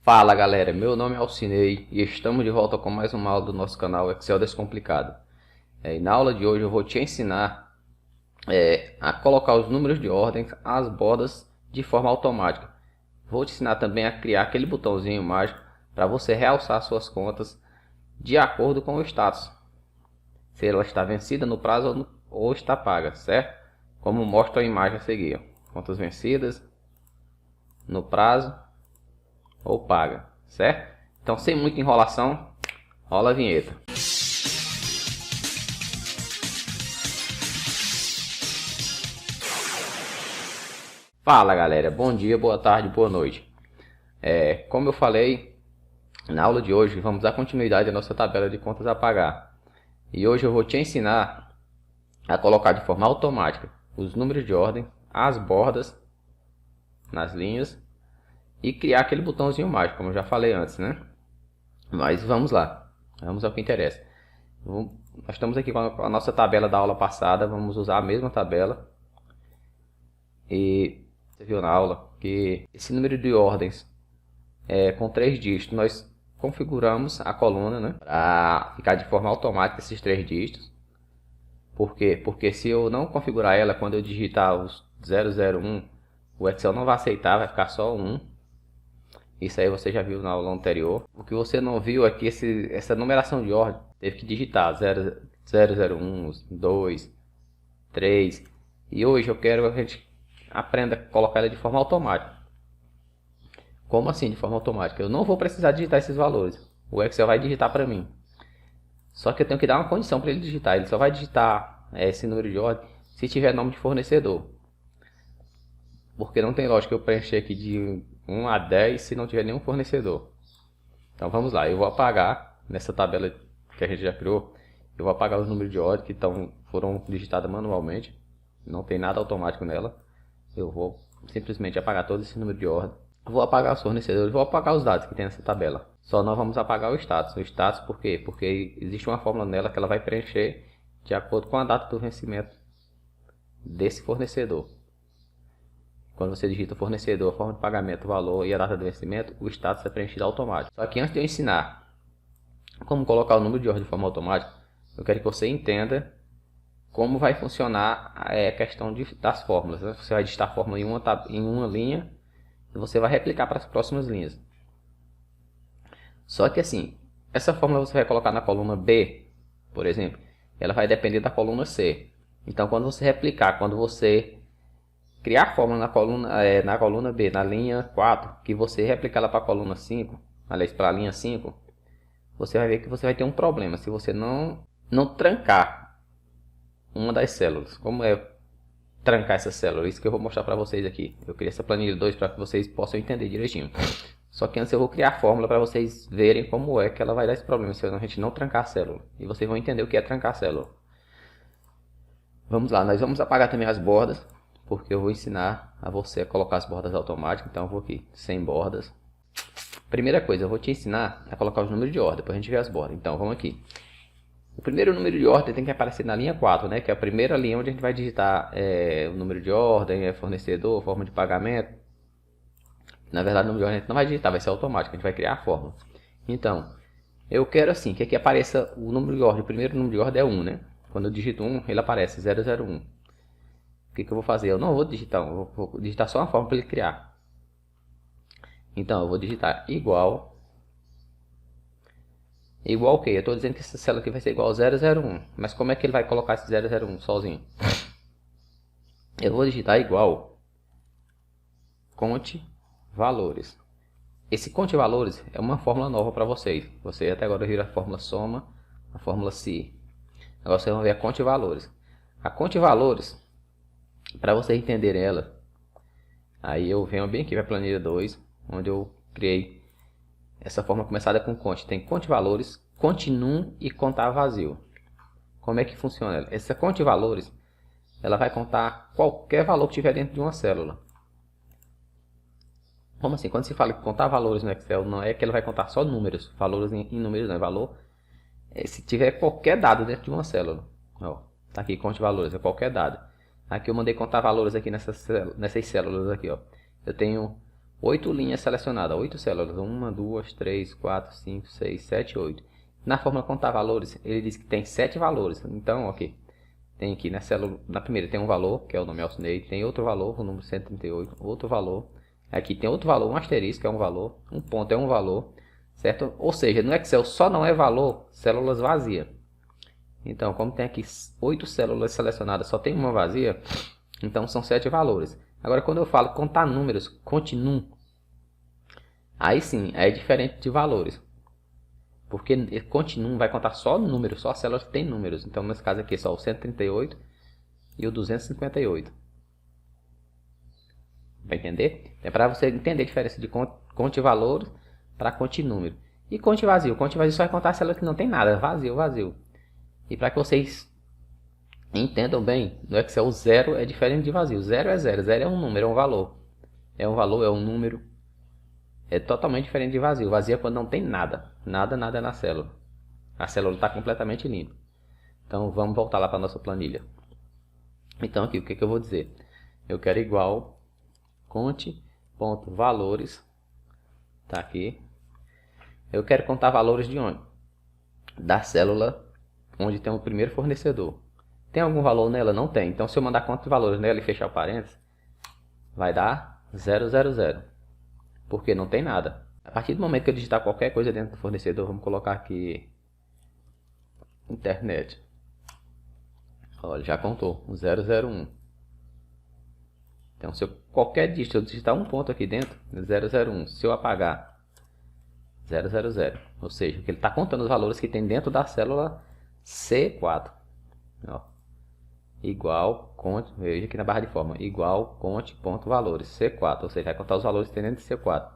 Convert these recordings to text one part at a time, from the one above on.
Fala galera, meu nome é Alcinei e estamos de volta com mais uma aula do nosso canal Excel Descomplicado. E na aula de hoje eu vou te ensinar a colocar os números de ordem às bordas de forma automática. Vou te ensinar também a criar aquele botãozinho mágico para você realçar suas contas de acordo com o status. Se ela está vencida no prazo ou está paga, certo? Como mostra a imagem a seguir. Contas vencidas, no prazo ou paga, certo? Então, sem muita enrolação, rola a vinheta. Fala galera, bom dia, boa tarde, boa noite. Como eu falei, na aula de hoje vamos dar continuidade à nossa tabela de contas a pagar. E hoje eu vou te ensinar a colocar de forma automática os números de ordem, as bordas, nas linhas e criar aquele botãozinho mágico, como eu já falei antes, né? Mas vamos lá, vamos ao que interessa. Nós estamos aqui com a nossa tabela da aula passada, vamos usar a mesma tabela. E você viu na aula que esse número de ordens com 3 dígitos, nós configuramos a coluna, né, para ficar de forma automática esses 3 dígitos. Por quê? Porque se eu não configurar ela, quando eu digitar os 001, o Excel não vai aceitar, vai ficar só 1. Isso aí você já viu na aula anterior. O que você não viu é que essa numeração de ordem teve que digitar 001, 2, 3. E hoje eu quero que a gente aprenda a colocar ela de forma automática. Como assim de forma automática? Eu não vou precisar digitar esses valores. O Excel vai digitar para mim. Só que eu tenho que dar uma condição para ele digitar. Ele só vai digitar esse número de ordem se tiver nome de fornecedor. Porque não tem lógica eu preencher aqui de 1 a 10 se não tiver nenhum fornecedor. Então vamos lá, eu vou apagar nessa tabela que a gente já criou. Eu vou apagar os números de ordem que foram digitados manualmente. Não tem nada automático nela. Eu vou simplesmente apagar todo esse número de ordem. Vou apagar os fornecedores, vou apagar os dados que tem nessa tabela. Só nós vamos apagar o status. O status por quê? Porque existe uma fórmula nela que ela vai preencher de acordo com a data do vencimento desse fornecedor. Quando você digita o fornecedor, a forma de pagamento, o valor e a data de vencimento, o status é preenchido automático. Só que antes de eu ensinar como colocar o número de ordem de forma automática, eu quero que você entenda como vai funcionar a questão das fórmulas. Você vai digitar a fórmula em uma linha e você vai replicar para as próximas linhas. Só que assim, essa fórmula você vai colocar na coluna B, por exemplo, ela vai depender da coluna C. Então quando você replicar, quando você criar a fórmula na coluna B, na linha 4, que você replicar ela para a coluna 5, aliás, para a linha 5, você vai ver que você vai ter um problema se você não trancar uma das células. Como é trancar essa célula? Isso que eu vou mostrar para vocês aqui. Eu criei essa planilha 2 para que vocês possam entender direitinho. Só que antes eu vou criar a fórmula para vocês verem como é que ela vai dar esse problema se a gente não trancar a célula. E vocês vão entender o que é trancar a célula. Vamos lá, nós vamos apagar também as bordas, porque eu vou ensinar a você a colocar as bordas automáticas. Então eu vou aqui, sem bordas. Primeira coisa, eu vou te ensinar a colocar os números de ordem, depois a gente vê as bordas. Então vamos aqui. O primeiro número de ordem tem que aparecer na linha 4, né? Que é a primeira linha onde a gente vai digitar o número de ordem, fornecedor, forma de pagamento. Na verdade, o número de ordem a gente não vai digitar, vai ser automático, a gente vai criar a fórmula. Então, eu quero assim, que aqui apareça o número de ordem. O primeiro número de ordem é 1, né? Quando eu digito 1, ele aparece 001. O que eu vou fazer? Eu não vou digitar 1, eu vou digitar só uma forma para ele criar. Então, eu vou digitar igual. Igual o que? Eu estou dizendo que essa célula aqui vai ser igual ao 001. Mas como é que ele vai colocar esse 001 sozinho? Eu vou digitar igual conte valores. Esse conte valores é uma fórmula nova para vocês. Vocês até agora viram a fórmula soma, a fórmula se. Agora vocês vão ver a conte valores. A conte valores, para vocês entenderem ela, aí eu venho bem aqui para a planilha 2, onde eu criei essa forma começada com conte. Tem conte valores, conte num e contar vazio. Como é que funciona ela? Essa conte valores, ela vai contar qualquer valor que tiver dentro de uma célula. Como assim? Quando se fala que contar valores no Excel, não é que ela vai contar só números. Valores em números não, é valor. Se tiver qualquer dado dentro de uma célula. Ó, tá aqui conte valores, é qualquer dado. Aqui eu mandei contar valores aqui nessas células aqui, ó. Eu tenho 8 linhas selecionadas, 8 células, 1, 2, 3, 4, 5, 6, 7, 8. Na fórmula contar valores, ele diz que tem 7 valores. Então, ok, tem aqui na célula, na primeira tem um valor, que é o nome Alcinei, tem outro valor, o número 138, outro valor. Aqui tem outro valor, um asterisco é um valor, um ponto é um valor, certo? Ou seja, no Excel só não é valor células vazias. Então, como tem aqui 8 células selecionadas, só tem uma vazia, então são 7 valores. Agora, quando eu falo contar números, continuum, aí sim, é diferente de valores. Porque continuum vai contar só números, só células que tem números. Então, nesse caso aqui, só o 138 e o 258. Vai entender? É para você entender a diferença de conte valores para conte número. E conte vazio. Conte vazio só vai contar a célula que não tem nada, vazio, vazio. E para que vocês entendam bem, no Excel o zero é diferente de vazio. Zero é zero, zero é um número, é um valor. É um valor, é um número. É totalmente diferente de vazio. Vazio é quando não tem nada. Nada, nada na célula. A célula está completamente limpa. Então vamos voltar lá para a nossa planilha. Então aqui o que eu vou dizer? Eu quero igual conte.valores. Tá aqui. Eu quero contar valores de onde? Da célula onde tem o primeiro fornecedor. Tem algum valor nela? Não tem. Então se eu mandar conta de valores nela e fechar o parênteses, vai dar 000. Porque não tem nada. A partir do momento que eu digitar qualquer coisa dentro do fornecedor, vamos colocar aqui internet. Olha, já contou, 001. Então, se eu qualquer dígito, eu digitar um ponto aqui dentro, 001. Se eu apagar, 000. Ou seja, ele está contando os valores que tem dentro da célula C4. Ó, igual, conte, veja aqui na barra de forma, igual, conte.valores, C4. Ou seja, vai contar os valores que tem dentro de C4.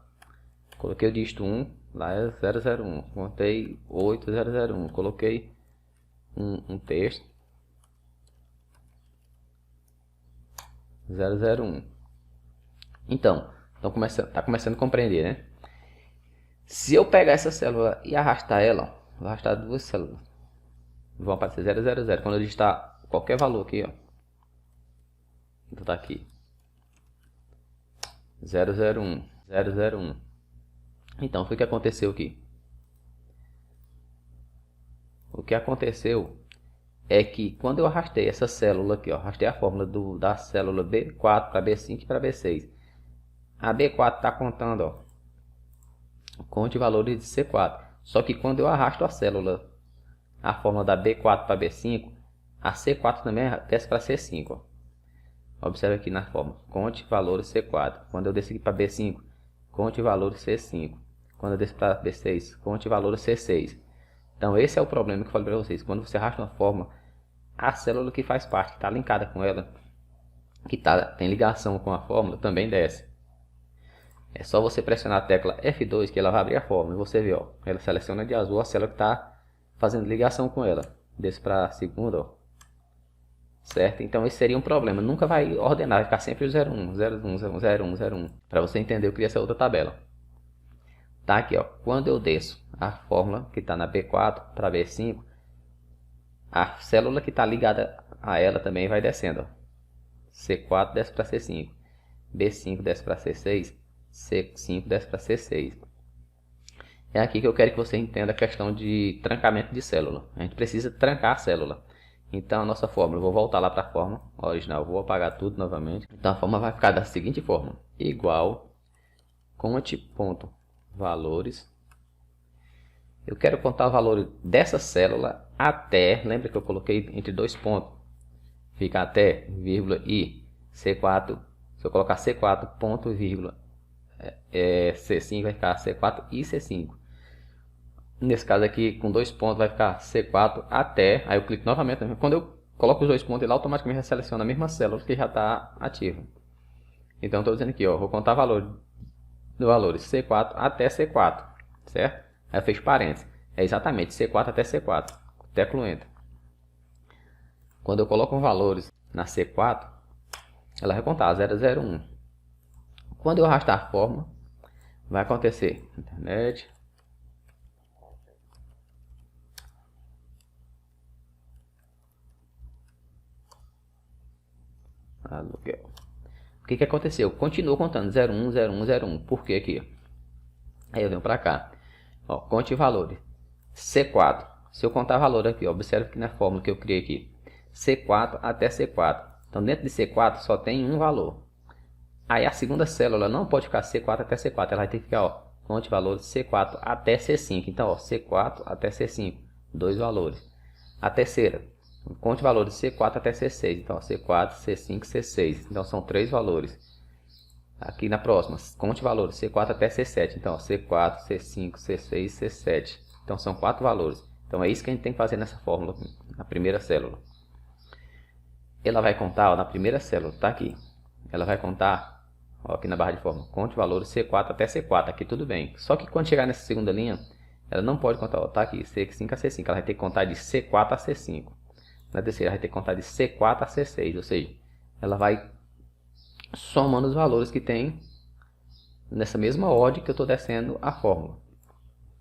Coloquei o dígito 1, lá é 001. Contei 8001. Coloquei um texto. 001. Então, tá começando a compreender, né? Se eu pegar essa célula e arrastar ela, vou arrastar duas células, vão aparecer 000. Quando eu digitar qualquer valor aqui, ó, então tá aqui 001, 001. Então, foi o que aconteceu aqui. O que aconteceu é que quando eu arrastei essa célula aqui, ó, arrastei a fórmula da célula B4 para B5 e para B6. A B4 está contando, ó, conte valores de C4. Só que quando eu arrasto a célula, a fórmula da B4 para B5, a C4 também desce para C5. Ó. Observe aqui na fórmula, conte valores C4. Quando eu desço aqui para B5, conte valores C5. Quando eu desço para B6, conte valores C6. Então esse é o problema que eu falei para vocês. Quando você arrasta uma fórmula, a célula que faz parte, que está linkada com ela, que tem ligação com a fórmula, também desce. É só você pressionar a tecla F2 que ela vai abrir a fórmula. E você vê, ó, ela seleciona de azul a célula que está fazendo ligação com ela. Desce para a segunda, ó. Certo? Então esse seria um problema. Nunca vai ordenar, vai ficar sempre o 01, 01, 01, 01. Para você entender, eu queria essa outra tabela. Tá aqui, ó. Quando eu desço a fórmula que está na B4 para B5, a célula que está ligada a ela também vai descendo. Ó. C4 desce para C5. B5 desce para C6. C5 desce para C6. É aqui que eu quero que você entenda a questão de trancamento de célula. A gente precisa trancar a célula. Então a nossa fórmula, eu vou voltar lá para a fórmula original, vou apagar tudo novamente. Então a fórmula vai ficar da seguinte forma: igual conte.valores. Eu quero contar o valor dessa célula até, lembra que eu coloquei entre dois pontos, fica até, vírgula, e C4. Se eu colocar C4, ponto, vírgula, C5 vai ficar C4 e C5. Nesse caso aqui, com dois pontos, vai ficar C4 até. Aí eu clico novamente. Quando eu coloco os dois pontos, ele automaticamente seleciona a mesma célula que já está ativa. Então, estou dizendo aqui, ó, vou contar valores C4 até C4, certo? Aí eu fecho parênteses. É exatamente C4 até C4. Teclo Enter. Quando eu coloco os valores na C4, ela vai contar 001. Quando eu arrastar a fórmula, vai acontecer internet. Aluguel. O que aconteceu? Continua contando 01, 01, 01. Por que aqui? Aí eu venho para cá. Ó, conte valores. C4. Se eu contar valor aqui, ó, observe que na fórmula que eu criei aqui. C4 até C4. Então dentro de C4 só tem um valor. Aí a segunda célula não pode ficar C4 até C4. Ela vai ter que ficar, ó, conte valores C4 até C5. Então, ó, C4 até C5. Dois valores. A terceira. Conte valores C4 até C6. Então, ó, C4, C5, C6. Então, são três valores. Aqui na próxima, conte valores C4 até C7. Então, ó, C4, C5, C6, C7. Então, são quatro valores. Então, é isso que a gente tem que fazer nessa fórmula, na primeira célula. Ela vai contar, ó, na primeira célula, tá aqui. Ela vai contar, ó, aqui na barra de fórmula, conte valores C4 até C4. Aqui tudo bem. Só que quando chegar nessa segunda linha, ela não pode contar, ó, tá aqui, C5 a C5. Ela vai ter que contar de C4 a C5. Na terceira, ela vai ter que contar de C4 a C6. Ou seja, ela vai somando os valores que tem nessa mesma ordem que eu estou descendo a fórmula.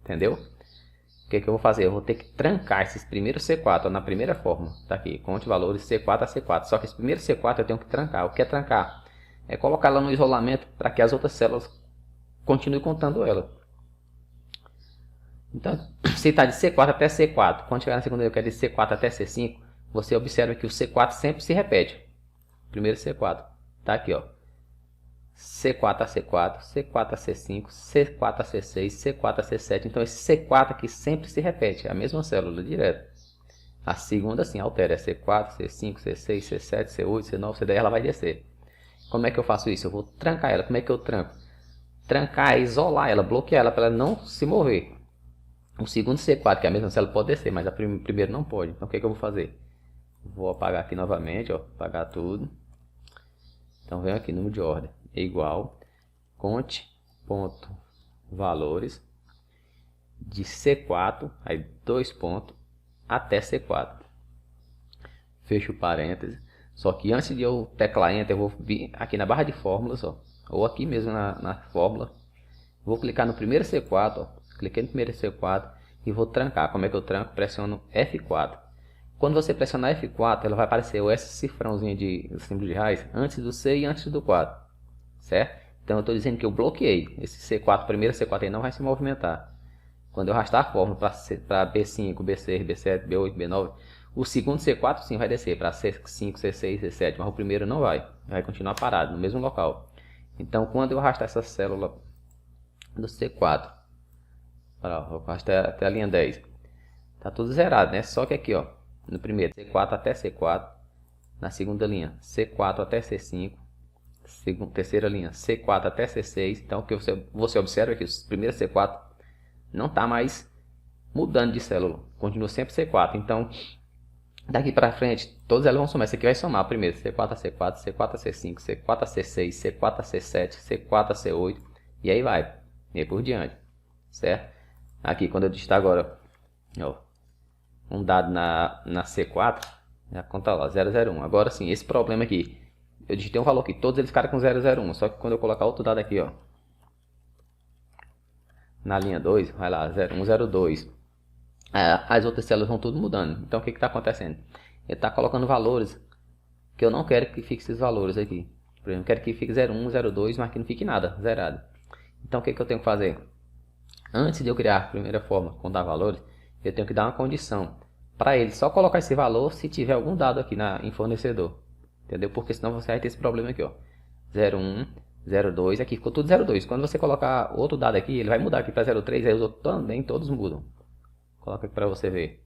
Entendeu? O que eu vou fazer? Eu vou ter que trancar esses primeiros C4, ó, na primeira fórmula. Tá aqui, conte valores C4 a C4. Só que esse primeiro C4 eu tenho que trancar. O que é trancar? É colocar ela no isolamento para que as outras células continuem contando ela. Então, se está de C4 até C4, quando chegar na segunda eu quero de C4 até C5, você observa que o C4 sempre se repete. Primeiro C4. Tá aqui, ó. C4 a C4, C4 a C5, C4 a C6, C4 a C7. Então esse C4 aqui sempre se repete, é a mesma célula direto. A segunda sim altera, é C4, C5, C6, C7, C8, C9, C10, ela vai descer. Como é que eu faço isso? Eu vou trancar ela. Como é que eu tranco? Trancar é isolar ela, bloquear ela para ela não se mover. O segundo C4, que é a mesma célula, pode descer, mas a primeiro não pode. Então o que eu vou fazer? Vou apagar aqui novamente, ó, apagar tudo. Então venho aqui, número de ordem é igual, conte ponto valores de C4, aí dois pontos, até C4. Fecho o parênteses. Só que antes de eu teclar Enter, eu vou vir aqui na barra de fórmulas, ó, ou aqui mesmo na fórmula. Vou clicar no primeiro C4, ó, cliquei no primeiro C4 e vou trancar. Como é que eu tranco? Pressiono F4. Quando você pressionar F4, ela vai aparecer esse cifrãozinho de símbolo de raiz antes do C e antes do 4. Certo? Então eu estou dizendo que eu bloqueei. Esse C4, primeiro C4 aí não vai se movimentar. Quando eu arrastar a fórmula para B5, B6, B7, B8, B9, o segundo C4 sim vai descer para C5, C6, C7, mas o primeiro não vai. Vai continuar parado no mesmo local. Então quando eu arrastar essa célula do C4, vou arrastar até a linha 10, tá tudo zerado, né? Só que aqui, ó, no primeiro C4 até C4, na segunda linha C4 até C5, terceira linha C4 até C6. Então o que você observa é que o primeiro C4 não está mais mudando de célula, continua sempre C4. Então daqui para frente todas elas vão somar. Esse aqui vai somar primeiro C4 a C4, C4 a C5, C4 a C6, C4 a C7, C4 a C8 e aí vai, e aí por diante, certo? Aqui quando eu digitar agora, ó, um dado na C4, já conta lá 001. Agora sim, esse problema aqui, eu digitei um valor aqui, todos eles ficaram com 001, só que quando eu colocar outro dado aqui, ó, na linha 2, vai lá, 0102, as outras células vão tudo mudando. Então o que está acontecendo? Ele está colocando valores que eu não quero que fique esses valores aqui. Por exemplo, eu quero que fique 01, 02, mas que não fique nada, zerado. Então o que eu tenho que fazer? Antes de eu criar a primeira forma, contar valores, eu tenho que dar uma condição para ele só colocar esse valor se tiver algum dado aqui em fornecedor. Entendeu? Porque senão você vai ter esse problema aqui, ó. 01, 02, aqui ficou tudo 02. Quando você colocar outro dado aqui, ele vai mudar aqui para 03, aí os outros também todos mudam. Coloca aqui para você ver.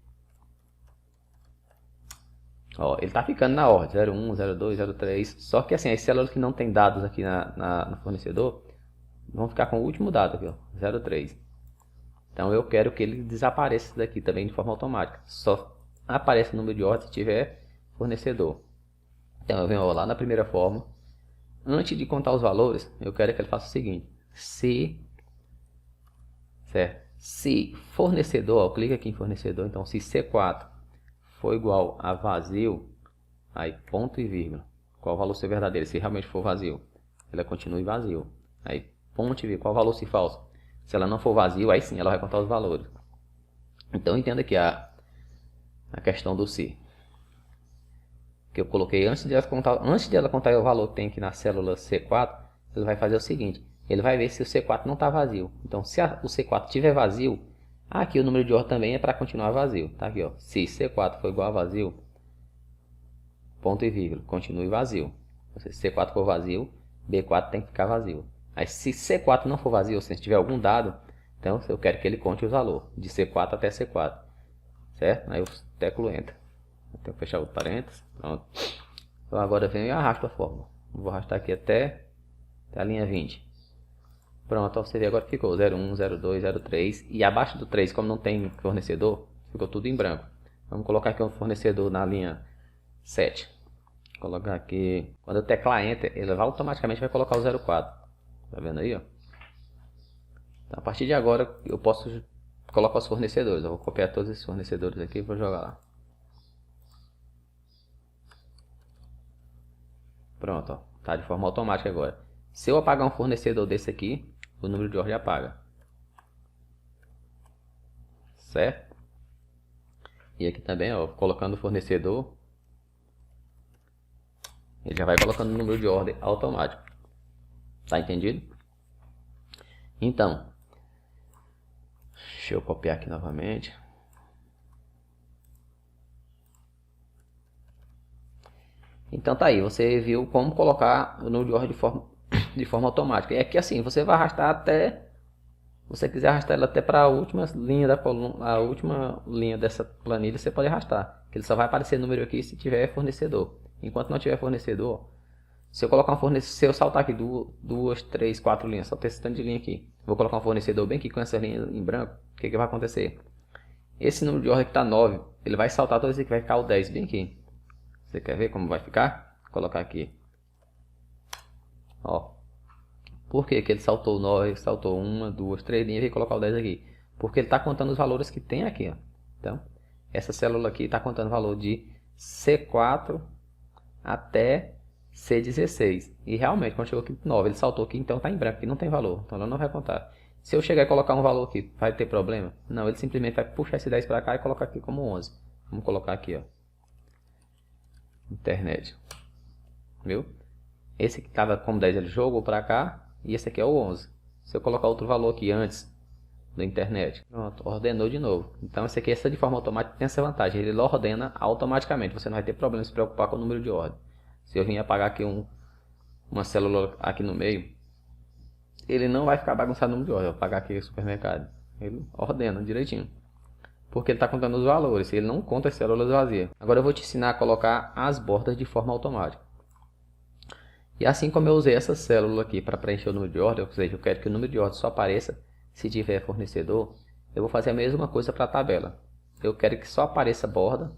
Ó, ele tá ficando na ordem, 01, 02, 03. Só que assim, as células que não tem dados aqui no fornecedor vão ficar com o último dado aqui, ó, 03. Então eu quero que ele desapareça daqui também de forma automática. Só aparece o número de ordem se tiver fornecedor. Então eu venho lá na primeira forma. Antes de contar os valores, eu quero que ele faça o seguinte. Se fornecedor, ó, clica aqui em fornecedor. Então se C4 for igual a vazio, aí ponto e vírgula. Qual o valor ser verdadeiro? Se realmente for vazio, ela continue vazio. Aí ponto e vírgula. Qual o valor se falso? Se ela não for vazio, aí sim ela vai contar os valores. Então entenda aqui a questão do se. que eu coloquei antes de ela contar o valor que tem aqui na célula C4, ele vai fazer o seguinte, ele vai ver se o C4 não está vazio. Então, se o C4 estiver vazio, aqui o número de ordem também é para continuar vazio. Tá aqui, ó. Se C4 for igual a vazio, ponto e vírgula, continue vazio. Se C4 for vazio, B4 tem que ficar vazio. Aí, se C4 não for vazio, se tiver algum dado, então eu quero que ele conte o valor de C4 até C4. Certo? Aí eu teclo Enter. Tenho que fechar o parênteses. Pronto. Então agora eu venho e arrasto a fórmula. Vou arrastar aqui até a linha 20. Pronto, você vê agora que ficou 01, 02, 03. E abaixo do 3, como não tem fornecedor, ficou tudo em branco. Vamos colocar aqui um fornecedor na linha 7. Vou colocar aqui. Quando eu teclar Enter, ele automaticamente vai colocar o 04. Tá vendo aí, ó? Então, a partir de agora eu posso colocar os fornecedores. Eu vou copiar todos esses fornecedores aqui e vou jogar lá. Pronto, ó. Tá de forma automática agora. Se eu apagar um fornecedor desse aqui, o número de ordem apaga. Certo? E aqui também, ó, colocando o fornecedor, ele já vai colocando o número de ordem automático. Tá entendido? Então, deixa eu copiar aqui novamente. Então tá aí, você viu como colocar o número de ordem de forma automática. E aqui assim, você vai arrastar até, se você quiser arrastar ela até para a última linha da coluna, a última linha dessa planilha, você pode arrastar. Que ele só vai aparecer número aqui se tiver fornecedor. Enquanto não tiver fornecedor, se eu colocar um fornecedor, se eu saltar aqui 2, 3, 4 linhas, só ter esse tanto de linha aqui, vou colocar um fornecedor bem aqui com essa linha em branco, o que vai acontecer? Esse número de ordem que está 9, ele vai saltar todos aqui, vai ficar o 10 bem aqui. Você quer ver como vai ficar? Vou colocar aqui. Ó. Por que ele saltou 9, saltou 1, 2, 3 linhas e veio colocar o 10 aqui? Porque ele está contando os valores que tem aqui, ó. Então, essa célula aqui está contando o valor de C4 até C16. E realmente, quando chegou aqui 9, ele saltou aqui, então está em branco, aqui não tem valor. Então ela não vai contar. Se eu chegar e colocar um valor aqui, vai ter problema? Não, ele simplesmente vai puxar esse 10 para cá e colocar aqui como 11. Vamos colocar aqui, ó. Internet. Viu? Esse que estava como 10 ele jogou para cá. E esse aqui é o 11. Se eu colocar outro valor aqui antes da internet, pronto, ordenou de novo. Então esse aqui, essa de forma automática, tem essa vantagem. Ele ordena automaticamente. Você não vai ter problema de se preocupar com o número de ordem. Se eu vim apagar aqui uma célula aqui no meio, ele não vai ficar bagunçado no número de ordem. Eu vou apagar aqui o supermercado. Ele ordena direitinho. Porque ele está contando os valores. Ele não conta as células vazias. Agora eu vou te ensinar a colocar as bordas de forma automática. E assim como eu usei essa célula aqui para preencher o número de ordem, ou seja, eu quero que o número de ordem só apareça se tiver fornecedor, eu vou fazer a mesma coisa para a tabela. Eu quero que só apareça borda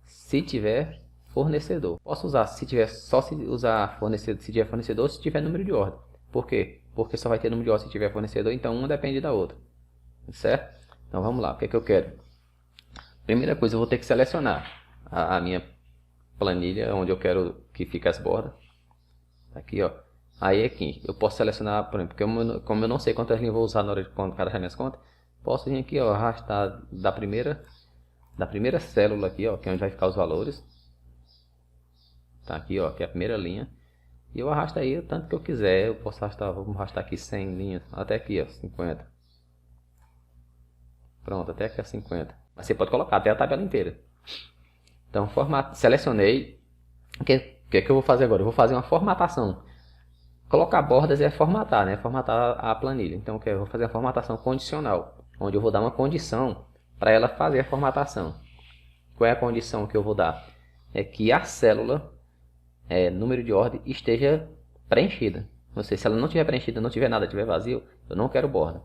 se tiver fornecedor. Posso usar se tiver só se usar fornecedor, se tiver fornecedor, se tiver número de ordem. Por quê? Porque só vai ter número de ordem se tiver fornecedor, então uma depende da outra. Certo? Então vamos lá, o que é que eu quero? Primeira coisa, eu vou ter que selecionar a minha planilha onde eu quero que fique as bordas. Aqui, ó. Aí aqui, eu posso selecionar, por exemplo, como eu não sei quantas linhas eu vou usar na hora de cadastrar minhas contas, posso vir aqui, ó, arrastar da primeira célula aqui, ó, que é onde vai ficar os valores. Tá aqui, ó, que é a primeira linha. E eu arrasto aí o tanto que eu quiser. Eu posso arrastar, vamos arrastar aqui 100 linhas, até aqui, ó, 50. Pronto, até aqui é 50. Mas você pode colocar até a tabela inteira. Então, selecionei. O que eu vou fazer agora? Eu vou fazer uma formatação. Colocar bordas é formatar, né? Formatar a planilha. Então, eu vou fazer uma formatação condicional, onde eu vou dar uma condição para ela fazer a formatação. Qual é a condição que eu vou dar? É que a célula, número de ordem, esteja preenchida. Ou seja, se ela não estiver preenchida, não tiver nada, estiver vazio, eu não quero borda.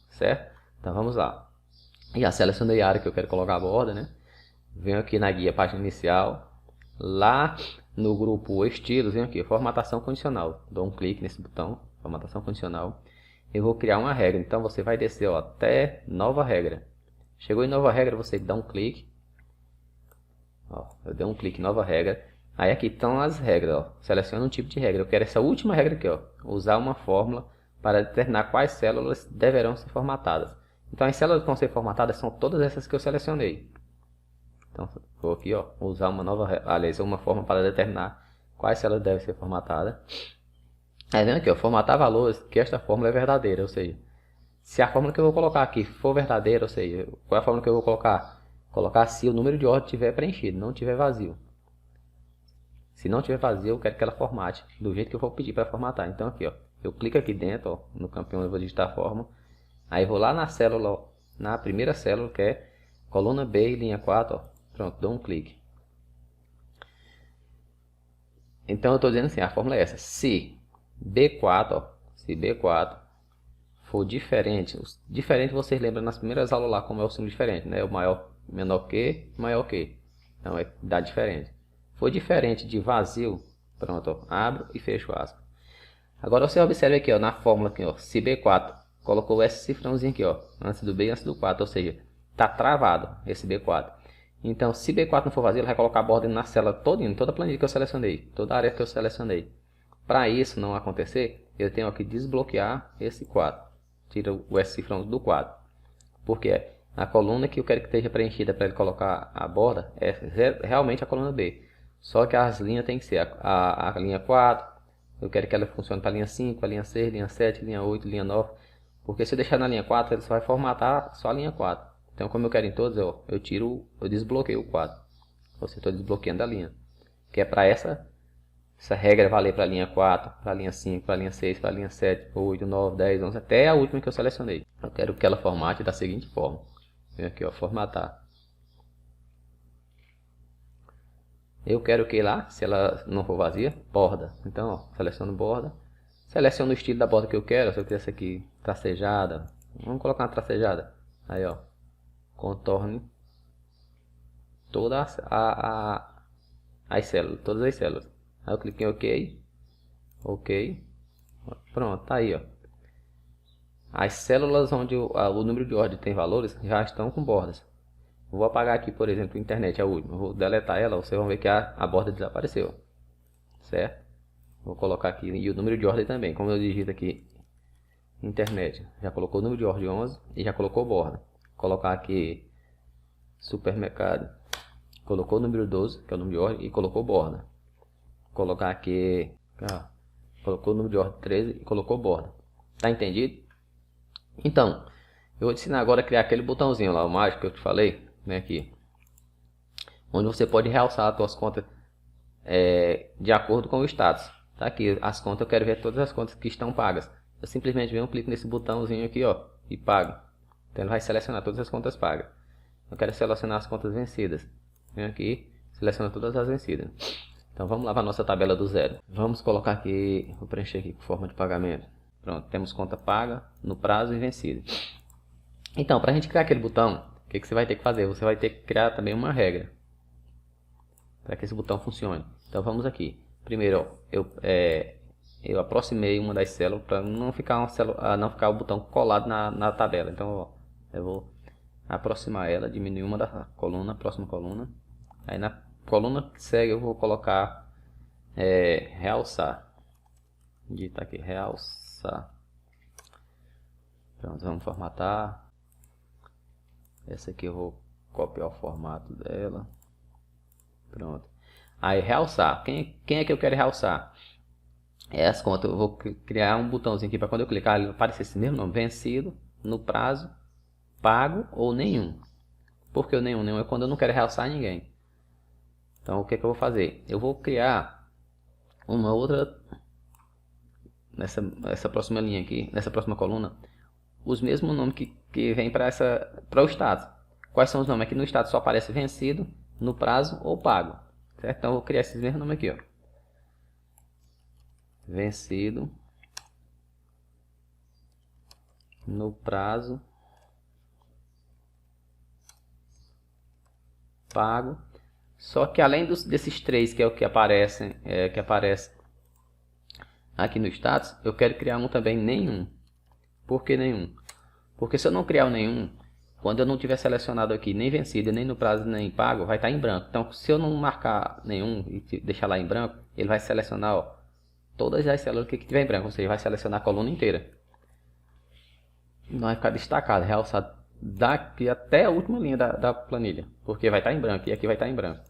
Certo? Então, vamos lá. Já selecionei a área que eu quero colocar a borda, né? Venho aqui na guia página inicial. Lá no grupo estilos, venho aqui, formatação condicional. Dou um clique nesse botão, formatação condicional. Eu vou criar uma regra. Então você vai descer, ó, até nova regra. Chegou em nova regra, você dá um clique. Ó, eu dei um clique em nova regra. Aí aqui estão as regras, ó. Seleciona um tipo de regra. Eu quero essa última regra aqui, ó. Usar uma fórmula para determinar quais células deverão ser formatadas. Então as células que vão ser formatadas são todas essas que eu selecionei. Então, vou aqui, ó, usar uma forma para determinar quais células devem ser formatadas. Aí vem aqui, ó, formatar valores, que esta fórmula é verdadeira, ou seja, se a fórmula que eu vou colocar aqui for verdadeira, ou seja, qual é a fórmula que eu vou colocar? Colocar se o número de ordem estiver preenchido, não estiver vazio. Se não tiver vazio, eu quero que ela formate do jeito que eu vou pedir para formatar. Então aqui, ó, eu clico aqui dentro, ó, no campinho eu vou digitar a fórmula. Aí vou lá na célula, ó, na primeira célula, que é coluna B, linha 4, ó. Pronto, dou um clique. Então eu estou dizendo assim, a fórmula é essa. Se B4, ó, se B4 for diferente, diferente vocês lembram nas primeiras aulas lá como é o símbolo diferente, né? O maior, menor que, maior que. Então dá diferente. For diferente de vazio, pronto, ó, abro e fecho aspas. Agora você observa aqui, ó, na fórmula aqui, ó, se B4 colocou esse cifrãozinho aqui, ó, antes do B e antes do 4, ou seja, tá travado esse B4. Então, se B4 não for vazio, ele vai colocar a borda na célula todinha, toda a planilha que eu selecionei, toda a área que eu selecionei. Para isso não acontecer, eu tenho que desbloquear esse 4. Tira o S cifrão do 4. Porque a coluna que eu quero que esteja preenchida para ele colocar a borda é realmente a coluna B. Só que as linhas tem que ser a linha 4, eu quero que ela funcione para a linha 5, a linha 6, linha 7, linha 8, linha 9. Porque se eu deixar na linha 4, ele só vai formatar só a linha 4. Então como eu quero em todos, eu desbloqueio o 4. Ou seja, estou desbloqueando a linha. Que é para essa regra valer para a linha 4, para a linha 5, para a linha 6, para a linha 7, 8, 9, 10, 11, até a última que eu selecionei. Eu quero que ela formate da seguinte forma. Vem aqui, ó, formatar. Eu quero que lá, se ela não for vazia, borda. Então, ó, seleciono borda. Seleciono o estilo da borda que eu quero. Se eu quiser essa aqui, tracejada. Vamos colocar uma tracejada. Aí, ó. Contorne todas as células. Todas as células. Aí eu clico em OK. OK. Pronto, tá aí, ó. As células onde o número de ordem tem valores já estão com bordas. Vou apagar aqui, por exemplo, a internet, a última. Vou deletar ela, vocês vão ver que a borda desapareceu. Certo? Vou colocar aqui e o número de ordem também. Como eu digito aqui, internet, já colocou o número de ordem 11 e já colocou borda. Vou colocar aqui supermercado, colocou o número 12, que é o número de ordem, e colocou borda. Vou colocar aqui, colocou o número de ordem 13 e colocou borda. Tá entendido? Então, eu vou te ensinar agora a criar aquele botãozinho lá, o mágico que eu te falei. Aqui, onde você pode realçar as suas contas de acordo com o status. Tá aqui as contas, eu quero ver todas as contas que estão pagas. Eu simplesmente venho, clico nesse botãozinho aqui, ó, e pago. Então ele vai selecionar todas as contas pagas. Eu quero selecionar as contas vencidas. Venho aqui, seleciona todas as vencidas. Então vamos lá para a nossa tabela do zero. Vamos colocar aqui, vou preencher aqui com forma de pagamento. Pronto, temos conta paga, no prazo e vencida. Então, para a gente criar aquele botão, o que você vai ter que fazer? Você vai ter que criar também uma regra para que esse botão funcione. Então vamos aqui. Primeiro, ó, eu aproximei uma das células para não ficar o botão colado na tabela. Então, ó, eu vou aproximar ela, diminuir uma da coluna, próxima coluna. Aí na coluna que segue eu vou colocar realçar. Digitar aqui, realçar. Pronto, vamos formatar. Essa aqui eu vou copiar o formato dela. Pronto. Aí realçar. Quem é que eu quero realçar? As contas. Eu vou criar um botãozinho aqui para quando eu clicar ele aparecer esse mesmo nome. Vencido, no prazo, pago ou nenhum. Por que o nenhum? Nenhum é quando eu não quero realçar ninguém. Então o que eu vou fazer? Eu vou criar uma outra nessa próxima linha aqui, nessa próxima coluna. Os mesmos nomes que vem para o status. Quais são os nomes? Aqui no status só aparece vencido, no prazo ou pago. Certo? Então eu vou criar esses mesmos nomes aqui, ó. Vencido, no prazo, pago. Só que além desses três que é o que aparece aqui no status, eu quero criar um também nenhum. Por que nenhum? Porque se eu não criar o nenhum, quando eu não tiver selecionado aqui nem vencido, nem no prazo, nem pago, vai estar em branco. Então, se eu não marcar nenhum e deixar lá em branco, ele vai selecionar, ó, todas as células que tiver em branco. Ou seja, vai selecionar a coluna inteira. Não vai ficar destacado, realçado daqui até a última linha da planilha, porque vai estar em branco e aqui vai estar em branco.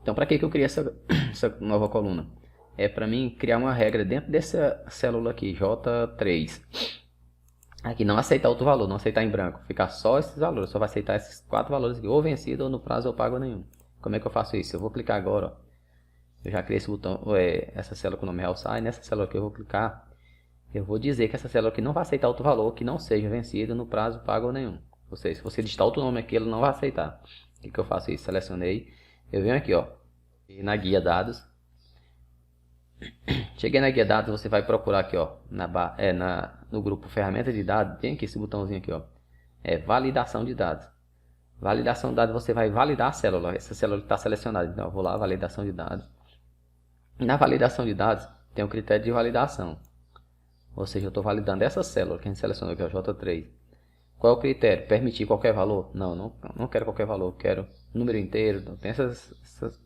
Então, para que eu criei essa nova coluna? É para mim criar uma regra dentro dessa célula aqui, J3. Aqui, não aceitar outro valor, não aceitar em branco, ficar só esses valores, só vai aceitar esses 4 valores aqui, ou vencido, ou no prazo, ou pago nenhum. Como é que eu faço isso? Eu vou clicar agora, ó. Eu já criei esse botão, essa célula com o nome realçar, e nessa célula que eu vou clicar, eu vou dizer que essa célula aqui não vai aceitar outro valor que não seja vencido no prazo, pago ou nenhum. Ou seja, se você digitar outro nome aqui, ele não vai aceitar. O que eu faço isso? Selecionei, eu venho aqui, ó, na guia dados. Cheguei na guia dados, você vai procurar aqui, ó, no grupo ferramenta de dados, tem aqui esse botãozinho aqui, ó, validação de dados. Validação de dados, você vai validar a célula, essa célula está selecionada, então eu vou lá, validação de dados. Na validação de dados, tem o critério de validação, ou seja, eu estou validando essa célula que a gente selecionou aqui, ó, J3. Qual é o critério? Permitir qualquer valor? Não quero qualquer valor, quero número inteiro, então tem esses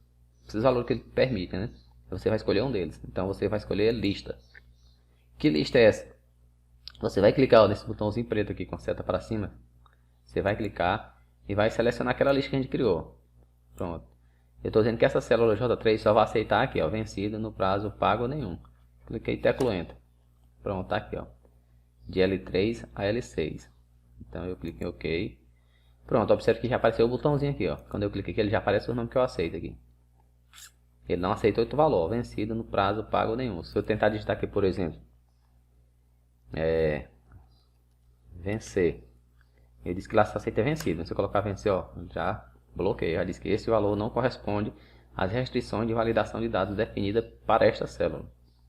valores que ele permite, né? Você vai escolher um deles. Então você vai escolher lista. Que lista é essa? Você vai clicar, ó, nesse botãozinho preto aqui com seta para cima. Você vai clicar e vai selecionar aquela lista que a gente criou. Pronto. Eu estou dizendo que essa célula J3 só vai aceitar aqui, ó, vencido no prazo, pago nenhum. Cliquei e teclo Enter. Pronto, tá aqui, ó, de L3 a L6. Então eu clico em OK. Pronto, observe que já apareceu o botãozinho aqui, ó. Quando eu clico aqui, ele já aparece o nome que eu aceito aqui. Ele não aceitou outro valor, vencido no prazo, pago nenhum. Se eu tentar digitar aqui, por exemplo, vencer, ele diz que lá só aceita vencido. Se eu colocar vencer, ó, já bloqueia, já diz que esse valor não corresponde às restrições de validação de dados definidas para esta célula.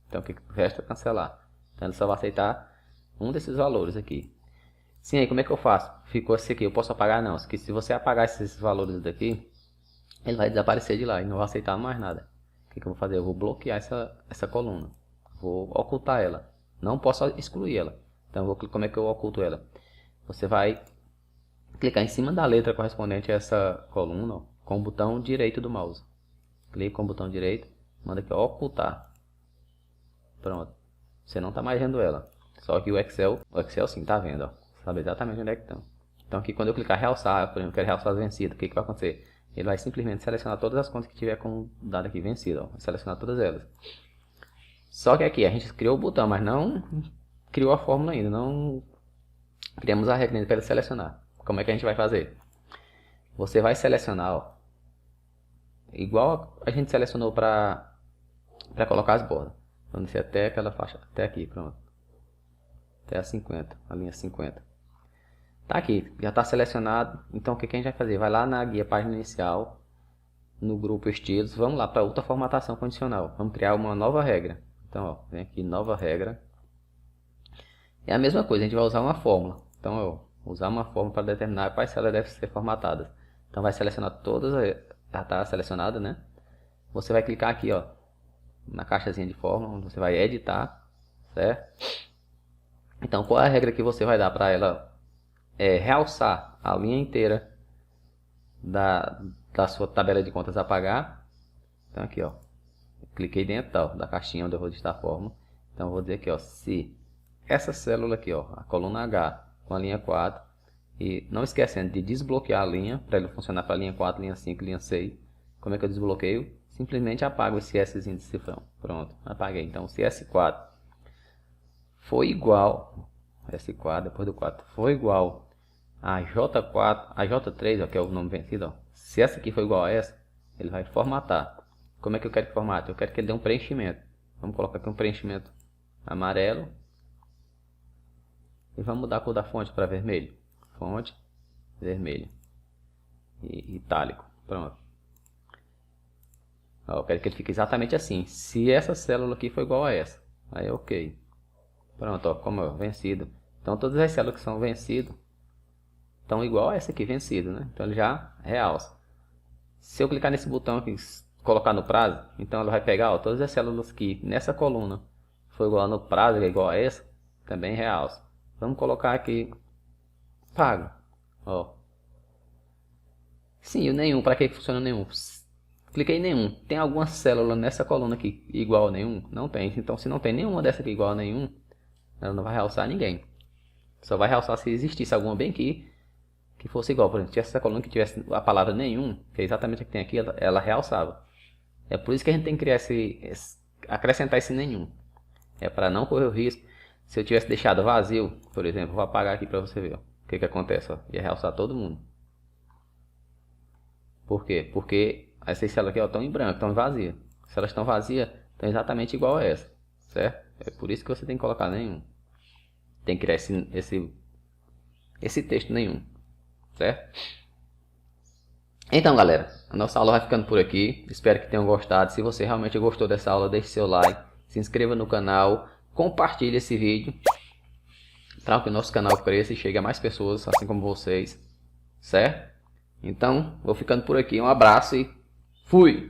Então o que resta é cancelar. Então ele só vai aceitar um desses valores aqui. Sim, aí como é que eu faço? Ficou esse aqui, eu posso apagar? Não, se você apagar esses valores daqui, ele vai desaparecer de lá e não vai aceitar mais nada. O que eu vou fazer? Eu vou bloquear essa coluna. Vou ocultar ela. Não posso excluir ela. Então, como é que eu oculto ela? Você vai clicar em cima da letra correspondente a essa coluna, ó, com o botão direito do mouse. Clique com o botão direito, manda aqui, ó, ocultar. Pronto. Você não está mais vendo ela. Só que o Excel sim está vendo, ó. Sabe exatamente onde é que estão. Então aqui quando eu clicar realçar, por exemplo, eu quero realçar as vencidas, o que vai acontecer? Ele vai simplesmente selecionar todas as contas que tiver com dado aqui vencido, ó. Vai selecionar todas elas. Só que aqui a gente criou o botão, mas não criou a fórmula ainda, não criamos a regra ainda para ele selecionar. Como é que a gente vai fazer? Você vai selecionar, ó, igual a gente selecionou para colocar as bordas. Vamos descer até aquela faixa, até aqui, pronto. Até a 50, a linha 50. Tá aqui, já está selecionado. Então o que a gente vai fazer? Vai lá na guia página inicial, no grupo estilos, vamos lá para outra formatação condicional. Vamos criar uma nova regra. Então, ó, vem aqui, nova regra. É a mesma coisa, a gente vai usar uma fórmula. Então, ó, usar uma fórmula para determinar quais células devem ser formatadas. Então, vai selecionar todas, já está selecionada, né? Você vai clicar aqui, ó, na caixazinha de fórmula, onde você vai editar, certo? Então, qual é a regra que você vai dar para ela? Realçar a linha inteira da sua tabela de contas a pagar. Então aqui, ó, cliquei dentro da caixinha onde eu vou digitar a fórmula. Então eu vou dizer aqui, ó, se essa célula aqui, ó, a coluna H com a linha 4, e não esquecendo de desbloquear a linha para ele funcionar para a linha 4, linha 5, linha 6. Como é que eu desbloqueio? Simplesmente apago esse Szinho de cifrão. Pronto, apaguei. Então se S4 foi igual, S4 depois do 4 foi igual a J4, a J3, ó, que é o nome vencido, ó. Se essa aqui for igual a essa, ele vai formatar. Como é que eu quero que formate? Eu quero que ele dê um preenchimento. Vamos colocar aqui um preenchimento amarelo. E vamos mudar a cor da fonte para vermelho. Fonte, vermelho. E itálico. Pronto. Ó, eu quero que ele fique exatamente assim. Se essa célula aqui for igual a essa. Aí ok. Pronto, ó, como é vencido. Então todas as células que são vencidas estão igual a essa aqui, vencido, né? Então ele já realça. Se eu clicar nesse botão aqui, colocar no prazo, então ela vai pegar, ó, todas as células que nessa coluna foi igual no prazo, que é igual a essa, também realça. Vamos colocar aqui pago, ó. Sim, o nenhum, para que funciona o nenhum? Cliquei em nenhum. Tem alguma célula nessa coluna aqui igual a nenhum? Não tem. Então se não tem nenhuma dessa aqui igual a nenhum, ela não vai realçar ninguém. Só vai realçar se existisse alguma bem aqui que fosse igual. Por exemplo, tivesse essa coluna que tivesse a palavra nenhum, que é exatamente a que tem aqui, ela realçava. É por isso que a gente tem que criar acrescentar esse nenhum. É para não correr o risco. Se eu tivesse deixado vazio, por exemplo, vou apagar aqui para você ver. Ó, o que acontece? Ó, ia realçar todo mundo. Por quê? Porque essas células aqui estão em branco, estão vazias. Se elas estão vazias, estão exatamente igual a essa. Certo? É por isso que você tem que colocar nenhum. Tem que criar esse texto nenhum. Certo? Então, galera, a nossa aula vai ficando por aqui. Espero que tenham gostado. Se você realmente gostou dessa aula, deixe seu like, se inscreva no canal, compartilhe esse vídeo para que o nosso canal cresça e chegue a mais pessoas, assim como vocês. Certo? Então, vou ficando por aqui. Um abraço e fui!